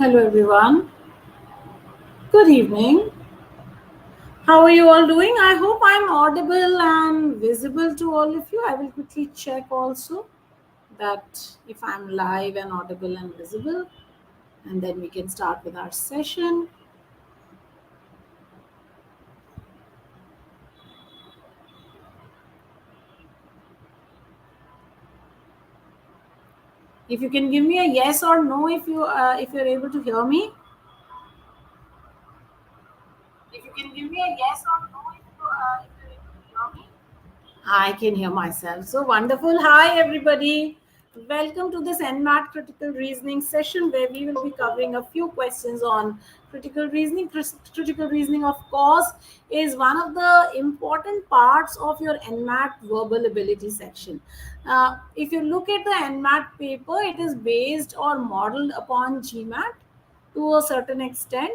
Hello, everyone. Good evening. How are you all doing? I hope I'm audible and visible to all of you. I will quickly check also that if I'm live and audible and visible, and then we can start with our session. If you can give me a yes or no, if you're able to hear me. If you can give me a yes or no, if you're able to hear me. I can hear myself. So wonderful. Hi, everybody. Welcome to this NMAT critical reasoning session where we will be covering a few questions on critical reasoning. Critical reasoning, of course, is one of the important parts of your NMAT verbal ability section. If you look at the NMAT paper, it is based or modeled upon GMAT to a certain extent.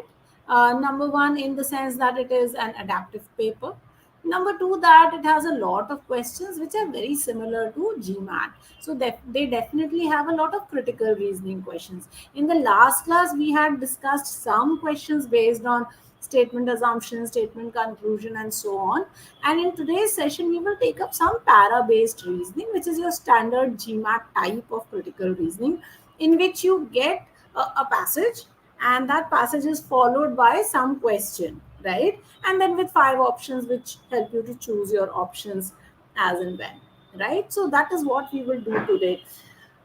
Number one, in the sense that it is an adaptive paper. Number two, that it has a lot of questions which are very similar to GMAT. So they definitely have a lot of critical reasoning questions. In the last class, we had discussed some questions based on statement assumption, statement conclusion, and so on. And in today's session, we will take up some para based reasoning, which is your standard GMAT type of critical reasoning, in which you get a passage, and that passage is followed by some question, right? And then with five options which help you to choose your options as and when, right? So that is what we will do today.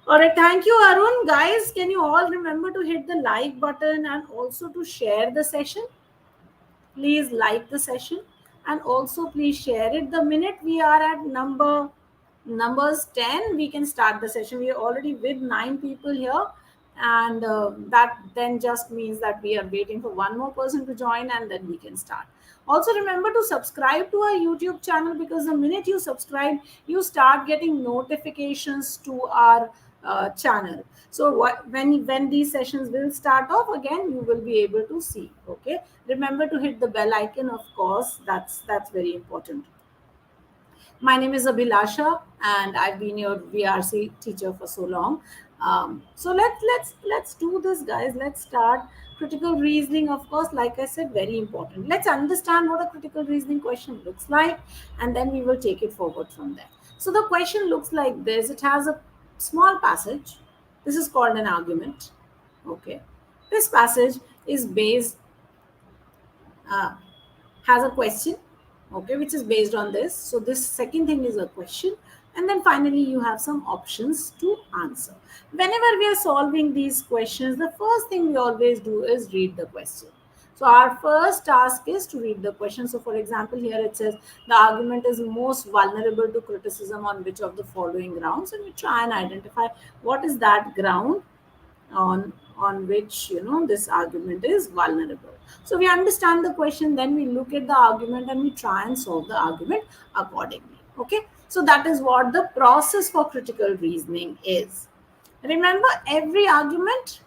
All right, thank you, Arun. Guys, can you all remember to hit the like button and also to share the session? Please like the session and also please share it. The minute we are at numbers 10, we can start the session. We are already with 9 people here, and that then just means that we are waiting for one more person to join, and then we can start. Also remember to subscribe to our YouTube channel, because the minute you subscribe, you start getting notifications to our channel. So when these sessions will start off again, you will be able to see. Okay, remember to hit the bell icon, of course. That's very important. My name is Abhilasha, and I've been your VRC teacher for so long. So let's do this, guys. Let's start. Critical reasoning, of course, like I said, very important. Let's understand what a critical reasoning question looks like, and then we will take it forward from there. So the question looks like this. It has a small passage. This is called an argument. Okay, this passage is based uh, has a question, okay, which is based on this. So this second thing is a question, and then finally you have some options to answer. Whenever we are solving these questions, the first thing we always do is read the question. So our first task is to read the question. So for example, here it says the argument is most vulnerable to criticism on which of the following grounds, and we try and identify what is that ground on which this argument is vulnerable. So we understand the question, then we look at the argument and we try and solve the argument accordingly. Okay, so that is what the process for critical reasoning is. Remember, every argument,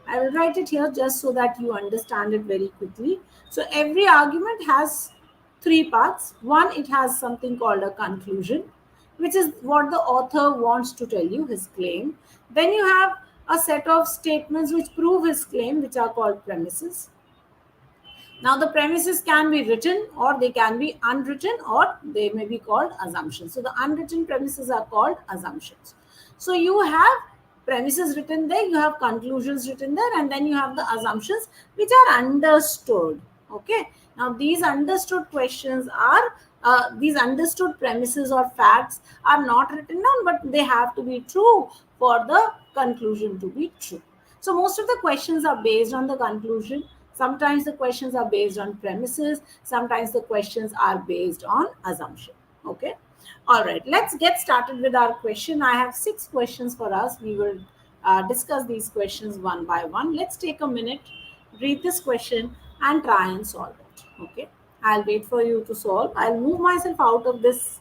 I will write it here just so that you understand it very quickly. So every argument has three parts. One, it has something called a conclusion, which is what the author wants to tell you, his claim. Then you have a set of statements which prove his claim, which are called premises. Now, the premises can be written or they can be unwritten, or they may be called assumptions. So, the unwritten premises are called assumptions. So, you have premises written there, you have conclusions written there, and then you have the assumptions which are understood. Okay. Now, these understood questions are these understood premises or facts are not written down, but they have to be true for the conclusion to be true. So most of the questions are based on the conclusion. Sometimes the questions are based on premises. Sometimes the questions are based on assumption. Okay. All right. Let's get started with our question. I have 6 questions for us. We will discuss these questions one by one. Let's take a minute, read this question, and try and solve it. Okay. I'll wait for you to solve. I'll move myself out of this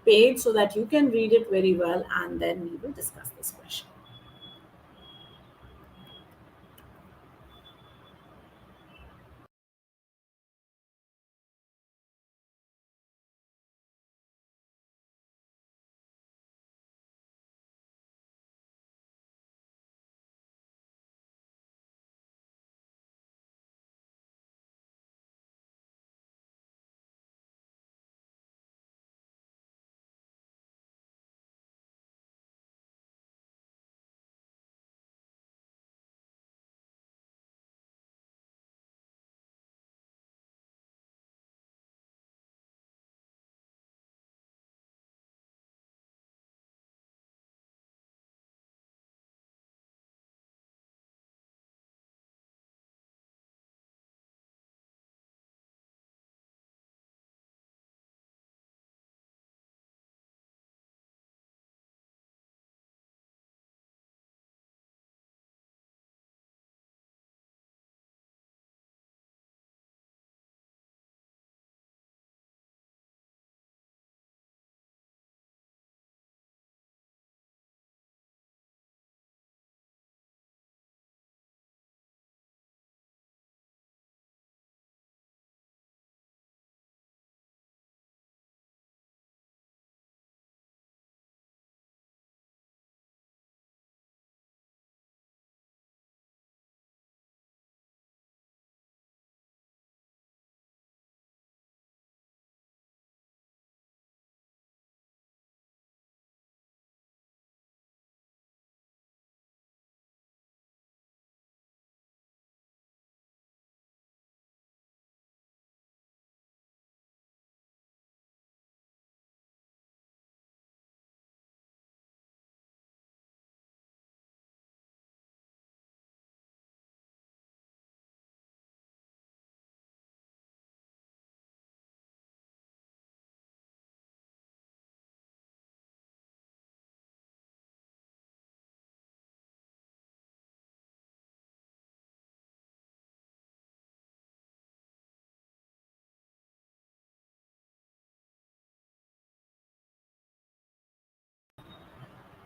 page so that you can read it very well, and then we will discuss this question.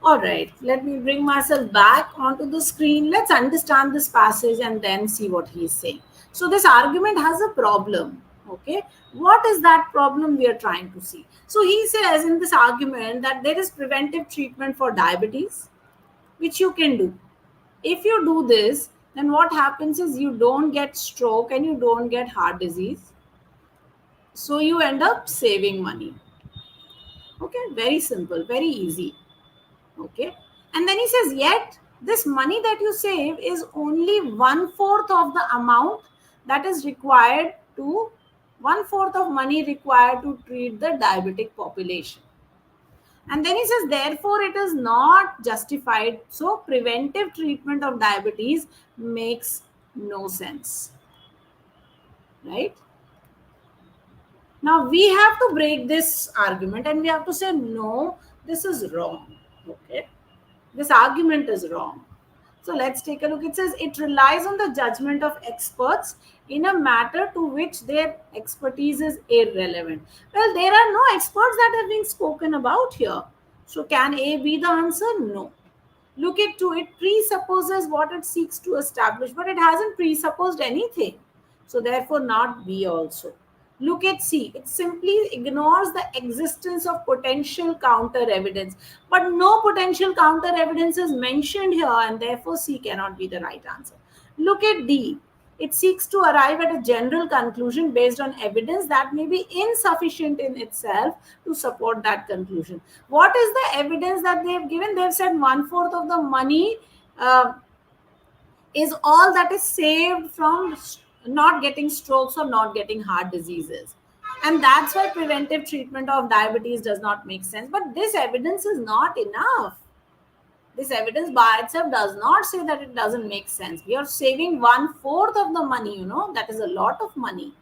All right, let me bring myself back onto the screen. Let's understand this passage and then see what he is saying. So, this argument has a problem. Okay, what is that problem we are trying to see? So, he says in this argument that there is preventive treatment for diabetes, which you can do. If you do this, then what happens is you don't get stroke and you don't get heart disease. So, you end up saving money. Okay, very simple, very easy. Okay, and then he says, yet this money that you save is only one fourth of the amount that is required to one fourth of money required to treat the diabetic population. And then he says, therefore it is not justified, so preventive treatment of diabetes makes no sense, right? Now we have to break this argument and we have to say, no, this is wrong. Okay, this argument is wrong. So let's take a look. It says it relies on the judgment of experts in a matter to which their expertise is irrelevant. Well, there are no experts that are being spoken about here. So can A be the answer? No. Look at two. It presupposes what it seeks to establish, but it hasn't presupposed anything. So therefore, not B also. Look at C. It simply ignores the existence of potential counter evidence. But no potential counter evidence is mentioned here, and therefore C cannot be the right answer. Look at D. It seeks to arrive at a general conclusion based on evidence that may be insufficient in itself to support that conclusion. What is the evidence that they have given? They have said one fourth of the money is all that is saved from not getting strokes or not getting heart diseases. And that's why preventive treatment of diabetes does not make sense. But this evidence is not enough. This evidence by itself does not say that it doesn't make sense. We are saving one fourth of the money, that is a lot of money.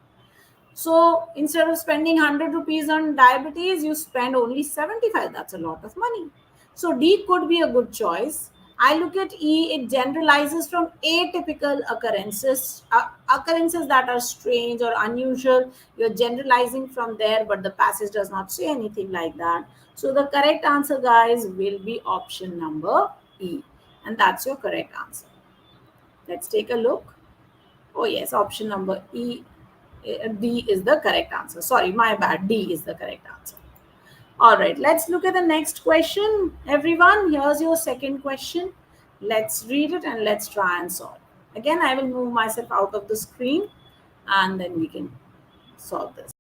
So instead of spending 100 rupees on diabetes, you spend only 75. That's a lot of money. So D could be a good choice. I look at E, it generalizes from atypical occurrences, occurrences that are strange or unusual. You're generalizing from there, but the passage does not say anything like that. So the correct answer, guys, will be option number E. And that's your correct answer. Let's take a look. Oh, yes, option number E, D is the correct answer. Sorry, my bad. D is the correct answer. All right, let's look at the next question. Everyone, here's your second question. Let's read it and let's try and solve. Again, I will move myself out of the screen and then we can solve this.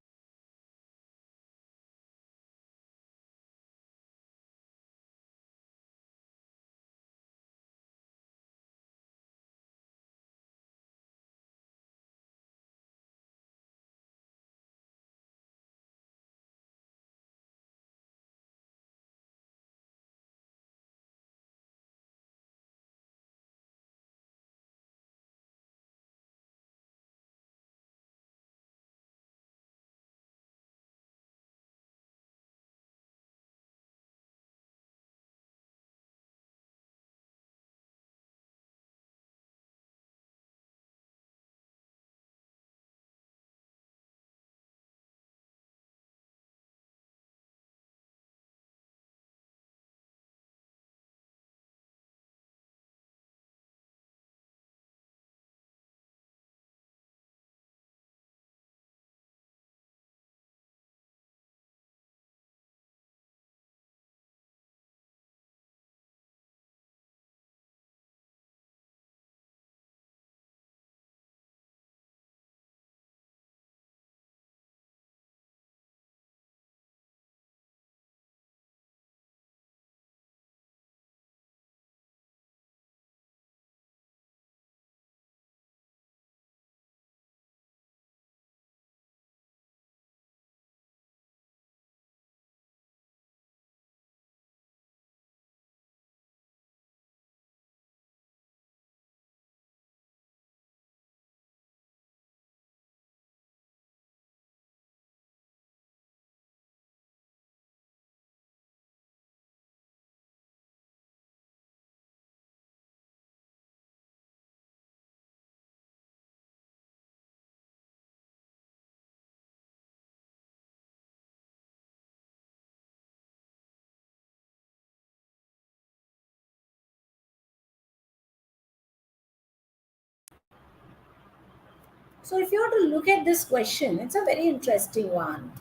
So if you were to look at this question, it's a very interesting one.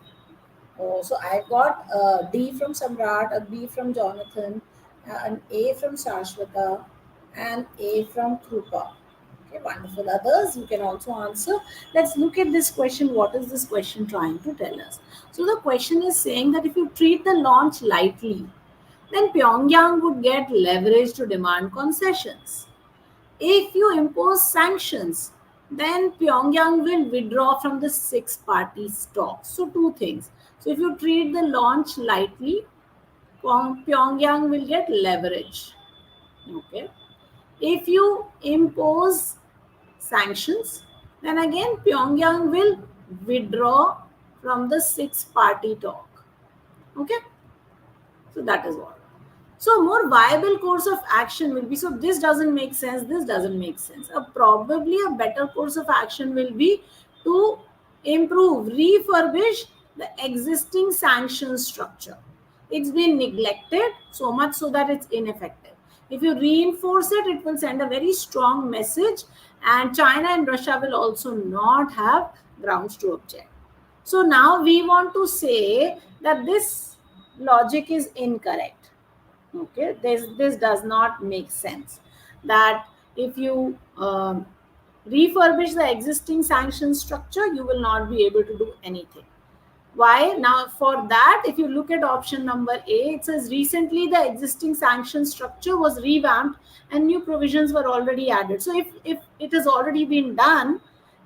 Oh, so I got a D from Samrat, a B from Jonathan, an A from Shashwata, and A from Krupa. Okay, wonderful. Others, you can also answer. Let's look at this question. What is this question trying to tell us? So the question is saying that if you treat the launch lightly, then Pyongyang would get leverage to demand concessions. If you impose sanctions, then Pyongyang will withdraw from the six party talks. So, two things. So, if you treat the launch lightly, Pyongyang will get leverage. Okay. If you impose sanctions, then again Pyongyang will withdraw from the six party talk. Okay. So, that is what. So, more viable course of action will be, so this doesn't make sense, this doesn't make sense. Probably a better course of action will be to improve, refurbish the existing sanction structure. It's been neglected so much so that it's ineffective. If you reinforce it, it will send a very strong message, and China and Russia will also not have grounds to object. So now we want to say that this logic is incorrect. Okay, this does not make sense. That if you refurbish the existing sanction structure, you will not be able to do anything. Why? Now, for that, if you look at option number A, it says recently the existing sanction structure was revamped and new provisions were already added. So, if it has already been done,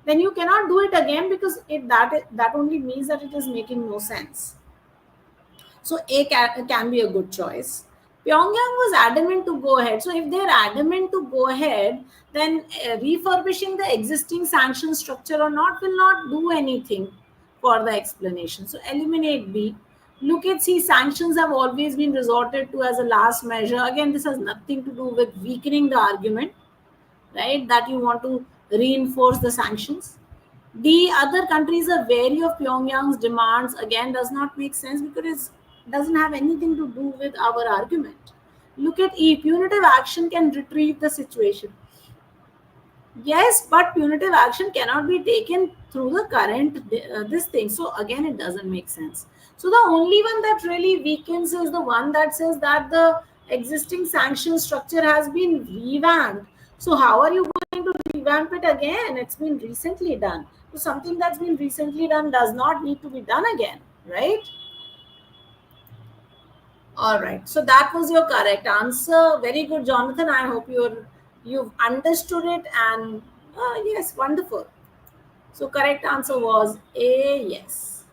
then you cannot do it again, because that only means that it is making no sense. So A can be a good choice. Pyongyang was adamant to go ahead. So if they're adamant to go ahead, then refurbishing the existing sanction structure or not will not do anything for the explanation. So eliminate B. Look at C. Sanctions have always been resorted to as a last measure. Again, this has nothing to do with weakening the argument, right? That you want to reinforce the sanctions. The other countries are wary of Pyongyang's demands, again does not make sense because it doesn't have anything to do with our argument. Look at E. Punitive action can retrieve the situation. Yes, but punitive action cannot be taken through the current this thing. So again, it doesn't make sense. So the only one that really weakens is the one that says that the existing sanction structure has been revamped. So how are you going to revamp it again? It's been recently done. So something that's been recently done does not need to be done again, right? All right. So that was your correct answer. Very good, Jonathan. I hope you've understood it, and yes, wonderful. So correct answer was A, yes.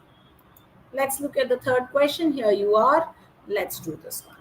Let's look at the third question. Here you are. Let's do this one.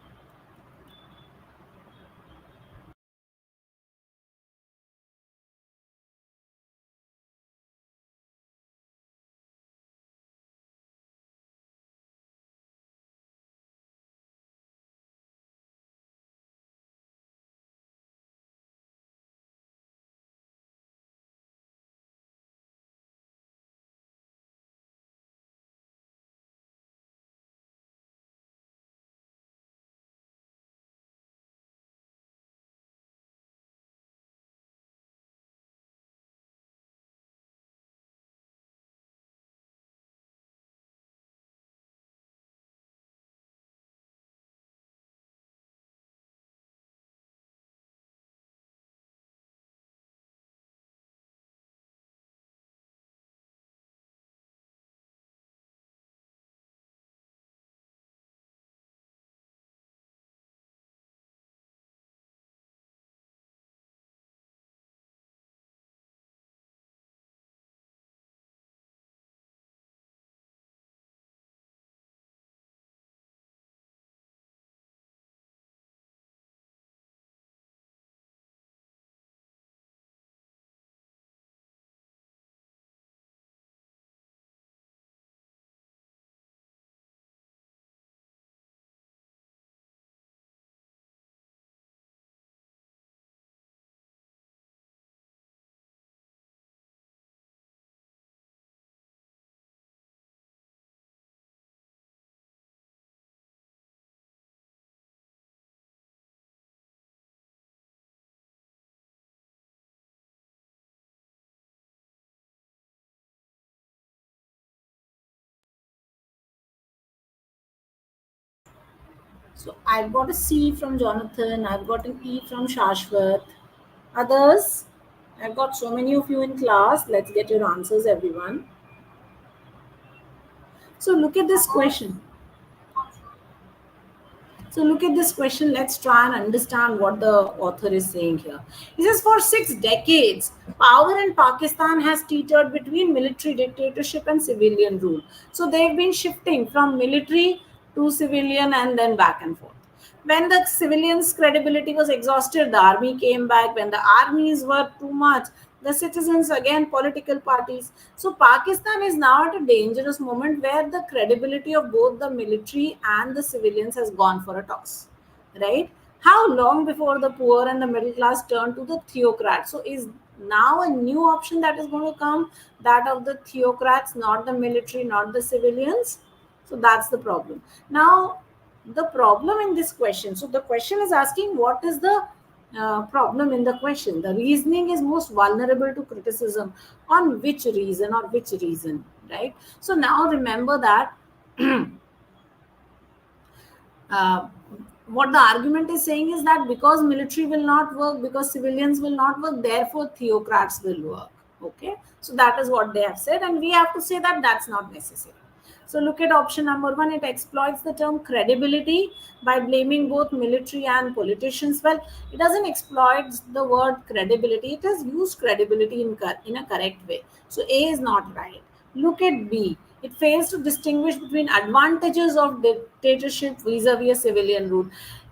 So I've got a C from Jonathan. I've got an E from Shashwat. Others, I've got so many of you in class. Let's get your answers, everyone. So look at this question. So look at this question. Let's try and understand what the author is saying here. He says, for 6 decades, power in Pakistan has teetered between military dictatorship and civilian rule. So they've been shifting from military to civilian and then back and forth. When the civilians' credibility was exhausted, the army came back. When the armies were too much, the citizens again, political parties. So Pakistan is now at a dangerous moment where the credibility of both the military and the civilians has gone for a toss, right? How long before the poor and the middle class turn to the theocrats? So is now a new option that is going to come, that of the theocrats, not the military, not the civilians? So that's the problem. Now, the problem in this question, so the question is asking what is the problem in the question. The reasoning is most vulnerable to criticism. On which reason or which reason, right? So now remember that uh, what the argument is saying is that because military will not work, because civilians will not work, therefore theocrats will work. Okay, so that is what they have said, and we have to say that that's not necessary. So look at option number one. It exploits the term credibility by blaming both military and politicians. Well, it doesn't exploit the word credibility. It has used credibility in a correct way. So A is not right. Look at B. It fails to distinguish between advantages of dictatorship vis-a-vis a civilian rule.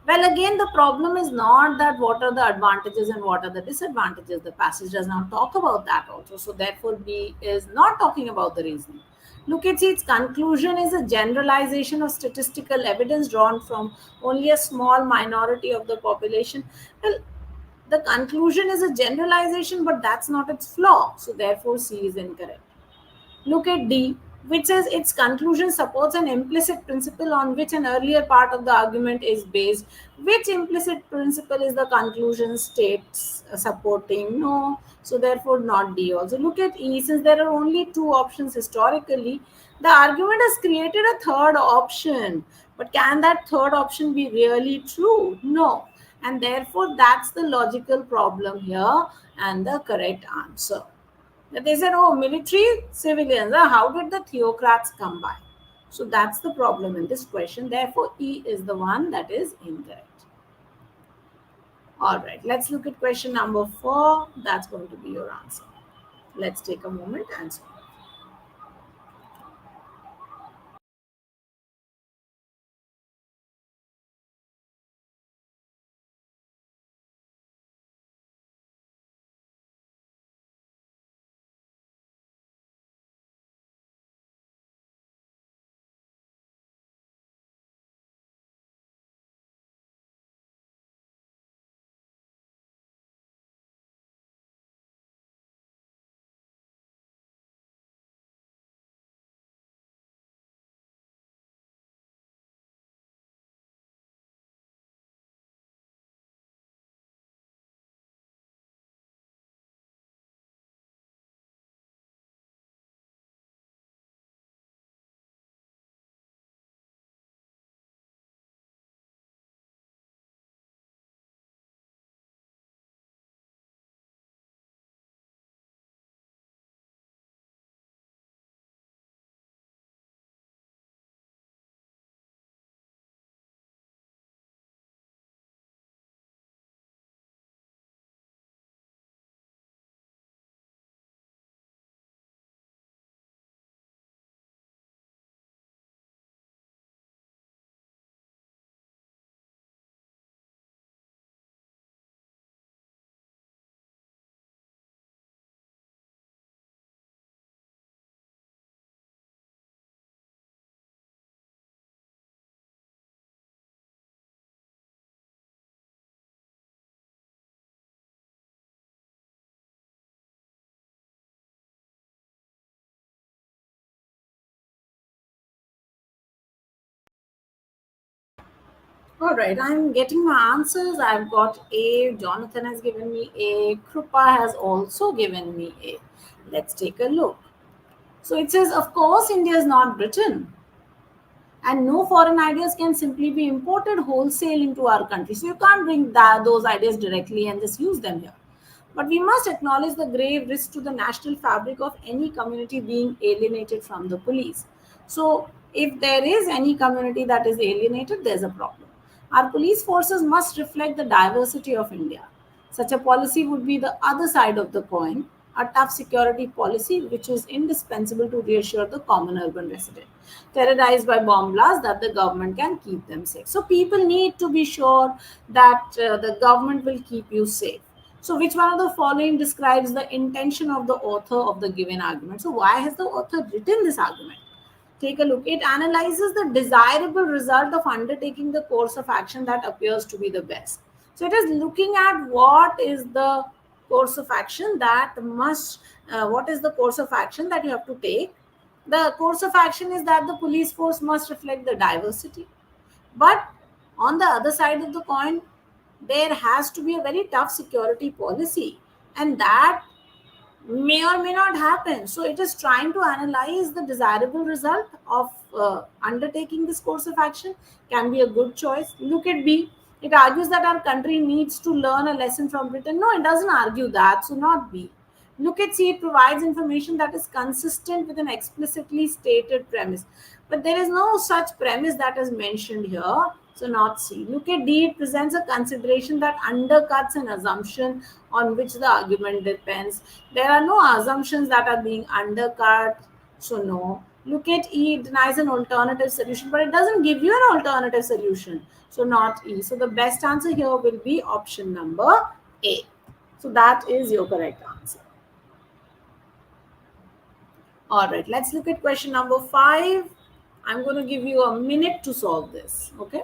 Well, again, the problem is not that what are the advantages and what are the disadvantages. The passage does not talk about that also. So therefore, B is not talking about the reasoning. Look at its conclusion is a generalization of statistical evidence drawn from only a small minority of the population. Well, the conclusion is a generalization, but that's not its flaw. So therefore, C is incorrect. Look at D, which says its conclusion supports an implicit principle on which an earlier part of the argument is based. Which implicit principle is the conclusion states supporting? No. So therefore not D also. Look at E, since there are only two options historically, the argument has created a third option. But can that third option be really true? No. And therefore that's the logical problem here and the correct answer. They said, oh, military, civilians, how did the theocrats come by? So that's the problem in this question. Therefore, E is the one that is incorrect. All right, let's look at question number 4. That's going to be your answer. Let's take a moment and solve. All right, I'm getting my answers. I've got A. Jonathan has given me A. Krupa has also given me A. Let's take a look. So it says, of course, India is not Britain. And no foreign ideas can simply be imported wholesale into our country. So you can't bring those ideas directly and just use them here. But we must acknowledge the grave risk to the national fabric of any community being alienated from the police. So, if there is any community that is alienated, there's a problem. Our police forces must reflect the diversity of India. Such a policy would be the other side of the coin, a tough security policy which is indispensable to reassure the common urban resident, terrorized by bomb blasts, that the government can keep them safe. So, people need to be sure that the government will keep you safe. So, which one of the following describes the intention of the author of the given argument? So, why has the author written this argument? Take a look. It analyzes the desirable result of undertaking the course of action that appears to be the best. So, it is looking at what is the course of action that what is the course of action that you have to take. The course of action is that the police force must reflect the diversity. But on the other side of the coin, there has to be a very tough security policy, and that may or may not happen. So it is trying to analyze the desirable result of undertaking this course of action. Can be a good choice. Look at B. It argues that our country needs to learn a lesson from Britain. No, it doesn't argue that. So not B. Look at C. It provides information that is consistent with an explicitly stated premise. But there is no such premise that is mentioned here. So not C. Look at D. It presents a consideration that undercuts an assumption on which the argument depends. There are no assumptions that are being undercut. So no. Look at E. It denies an alternative solution, but it doesn't give you an alternative solution. So not E. So the best answer here will be option number A. So that is your correct answer. All right, let's look at question number 5. I'm going to give you a minute to solve this. Okay.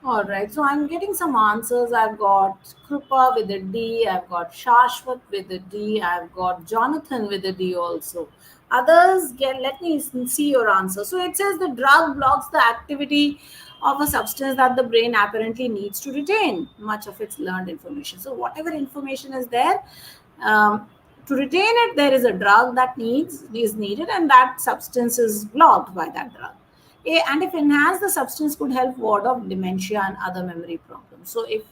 All right, so I'm getting some answers. I've got Krupa with a D, I've got Shashwat with a D, I've got Jonathan with a D also. Others get, let me see your answer. So it says the drug blocks the activity of a substance that the brain apparently needs to retain much of its learned information. So whatever information is there, to retain it, there is a drug that is needed, and that substance is blocked by that drug. And if enhanced, the substance could help ward off dementia and other memory problems. So if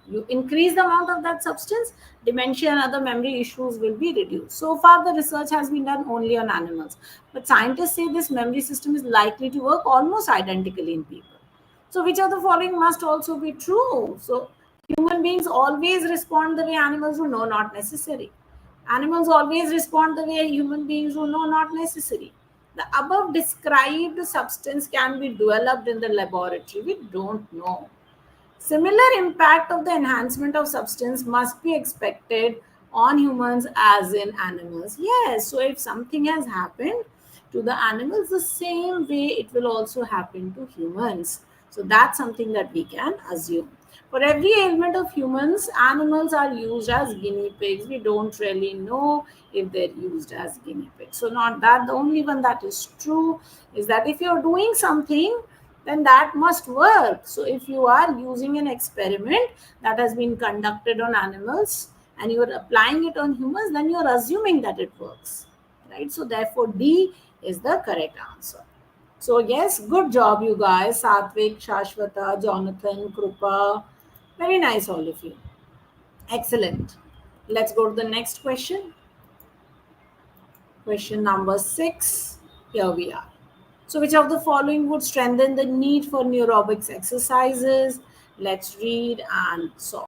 you increase the amount of that substance, dementia and other memory issues will be reduced. So far, the research has been done only on animals, but scientists say this memory system is likely to work almost identically in people. So which of the following must also be true? So human beings always respond the way animals do. No, not necessary. Animals always respond the way human beings do. No, not necessary. The above described substance can be developed in the laboratory. We don't know. Similar impact of the enhancement of substance must be expected on humans as in animals? Yes. So if something has happened to the animals, the same way it will also happen to humans. So that's something that we can assume. For every ailment of humans, animals are used as guinea pigs. We don't really know if they're used as guinea pigs. So, not that. The only one that is true is that if you're doing something, then that must work. So, if you are using an experiment that has been conducted on animals and you're applying it on humans, then you're assuming that it works, right? So, therefore, D is the correct answer. So, yes, good job, you guys. Satvik, Shashwata, Jonathan, Krupa. Very nice, all of you. Excellent. Let's go to the next question. Question number 6. Here we are. So, which of the following would strengthen the need for neurobics exercises? Let's read and solve.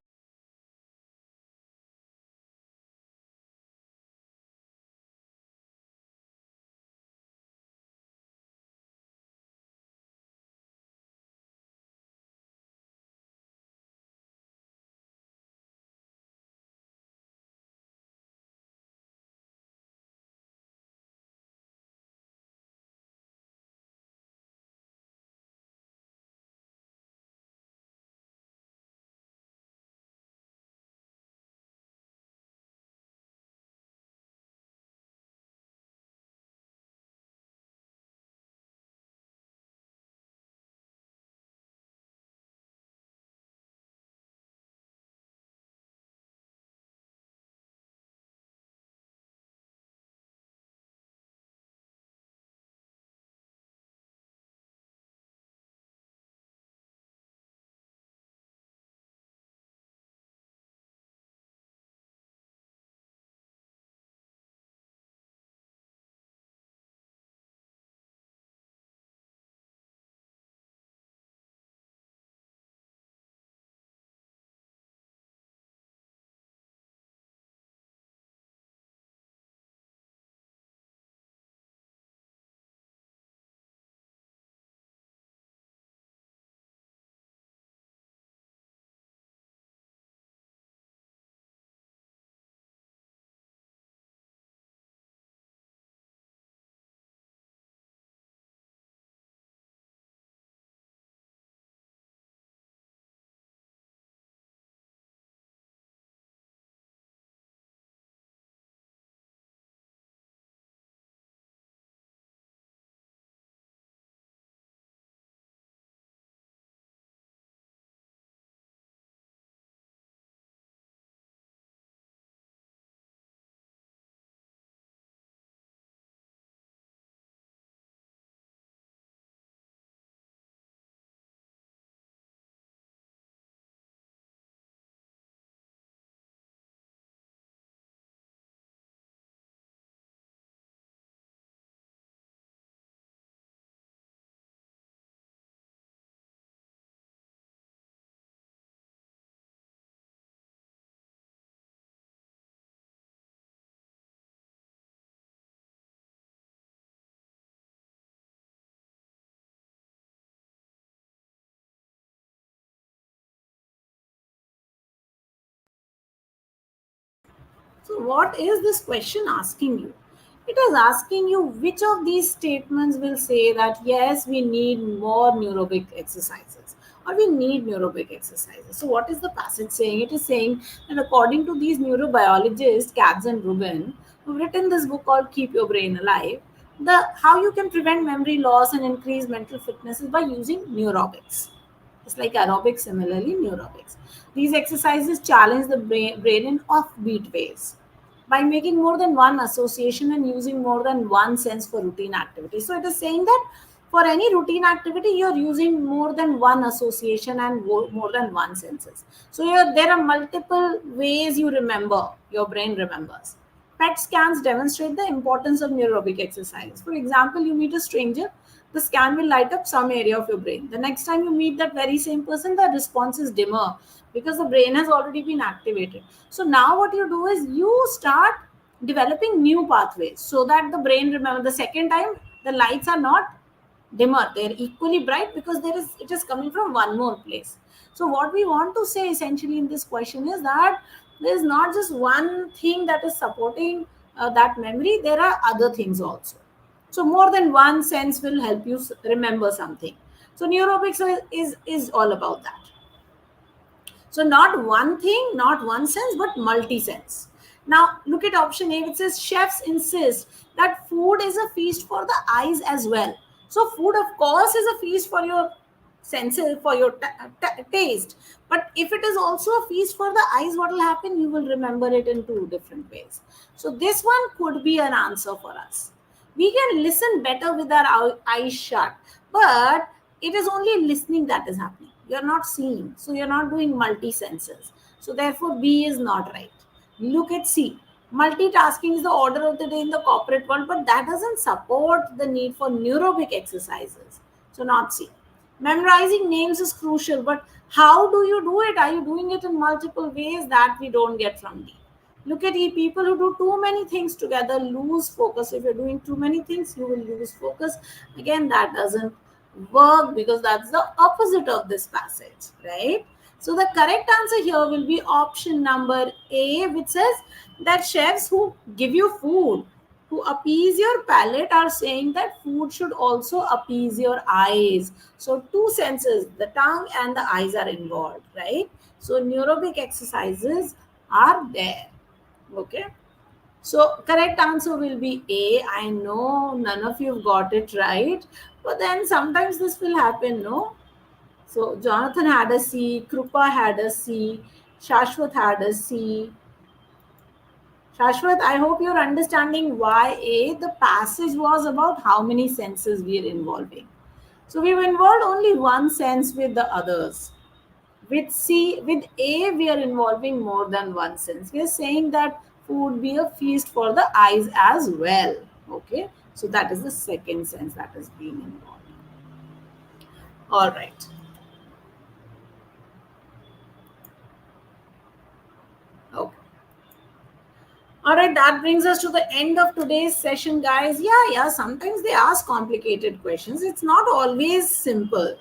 So, what is this question asking you? It is asking you which of these statements will say that yes, we need more neurobic exercises or we need neurobic exercises. So, what is the passage saying? It is saying that according to these neurobiologists, Katz and Rubin, who've written this book called Keep Your Brain Alive, the how you can prevent memory loss and increase mental fitness is by using neurobics. It's like aerobics, similarly, neurobics. These exercises challenge the brain in offbeat ways by making more than one association and using more than one sense for routine activity. So it is saying that for any routine activity, you're using more than one association and more than one senses. So there are multiple ways you remember, your brain remembers. PET scans demonstrate the importance of neurobic exercise. For example, you meet a stranger, the scan will light up some area of your brain. The next time you meet that very same person, the response is dimmer because the brain has already been activated. So now what you do is you start developing new pathways so that the brain remember the second time the lights are not dimmer, they're equally bright because it is coming from one more place. So what we want to say essentially in this question is that There's not just one thing that is supporting that memory, there are other things also. So more than one sense will help you remember something. So neurobics is all about that. So not one thing, not one sense, but multi-sense. Now look at option A, which says chefs insist that food is a feast for the eyes as well. So food, of course, is a feast for your senses, for your taste. But if it is also a feast for the eyes, what will happen? You will remember it in two different ways. So this one could be an answer for us. We can listen better with our eyes shut, but it is only listening that is happening. You're not seeing, so you're not doing multi senses. So therefore B is not right. Look at C. Multitasking is the order of the day in the corporate world, but that doesn't support the need for neurobic exercises. So not C. Memorizing names is crucial, but how do you do it? Are you doing it in multiple ways? That we don't get from D. Look at E. People who do too many things together lose focus. If you're doing too many things, you will lose focus. Again, that doesn't work because that's the opposite of this passage, right? So the correct answer here will be option number A, which says that chefs who give you food, who appease your palate, are saying that food should also appease your eyes. So two senses, the tongue and the eyes, are involved, right? So neurobic exercises are there. Okay. So correct answer will be A. I know none of you have got it right, but then sometimes this will happen, no? So Jonathan had a C, Krupa had a C, Shashwat had a C. Shashwat, I hope you're understanding why A. The passage was about how many senses we are involving. So we've involved only one sense with the others. With C, with A, we are involving more than one sense. We are saying that food be a feast for the eyes as well. Okay, so that is the second sense that is being involved. All right. Okay. All right, that brings us to the end of today's session, guys. Yeah, sometimes they ask complicated questions. It's not always simple.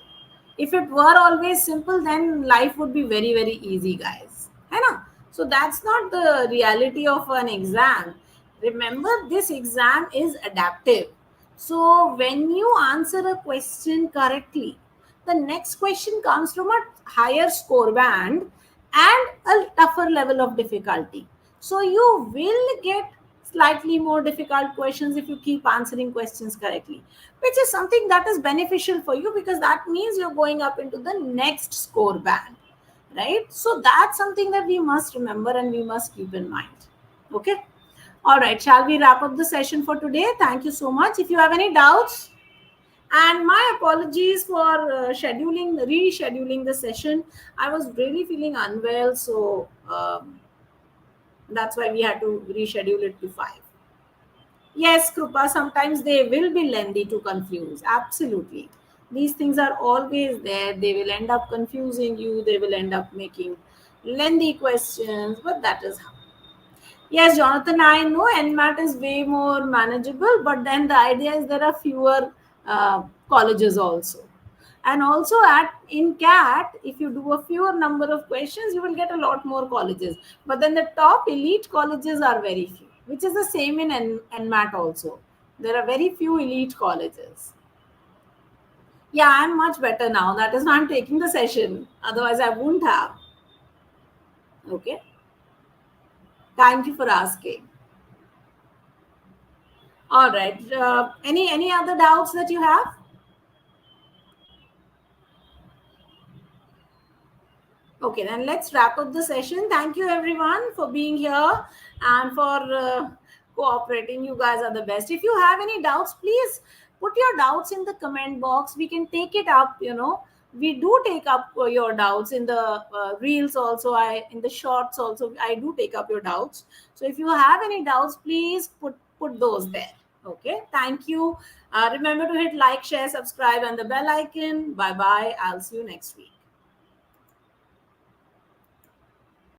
If it were always simple, then life would be very, very easy, guys. I know. So that's not the reality of an exam. Remember, this exam is adaptive. So when you answer a question correctly, the next question comes from a higher score band and a tougher level of difficulty. So you will get slightly more difficult questions if you keep answering questions correctly, which is something that is beneficial for you because that means you're going up into the next score band, right? So that's something that we must remember and we must keep in mind. Okay. All right. Shall we wrap up the session for today? Thank you so much. If you have any doubts, and my apologies for rescheduling the session. I was really feeling unwell, so that's why we had to reschedule it to 5. Yes, Krupa, sometimes they will be lengthy to confuse. Absolutely. These things are always there. They will end up confusing you. They will end up making lengthy questions, but that is how. Yes, Jonathan, I know NMAT is way more manageable, but then the idea is there are fewer colleges also. And also at in CAT, if you do a fewer number of questions, you will get a lot more colleges. But then the top elite colleges are very few, which is the same in NMAT also. There are very few elite colleges. Yeah, I'm much better now. That is why I'm taking the session. Otherwise, I wouldn't have. Okay. Thank you for asking. All right. Any other doubts that you have? Okay, then let's wrap up the session. Thank you everyone for being here and for cooperating. You guys are the best. If you have any doubts, please put your doubts in the comment box. We can take it up. We do take up your doubts in the reels also. I in the shorts also. I do take up your doubts. So if you have any doubts, please put those there. Okay. Thank you. Remember to hit like, share, subscribe, and the bell icon. Bye bye. I'll see you next week.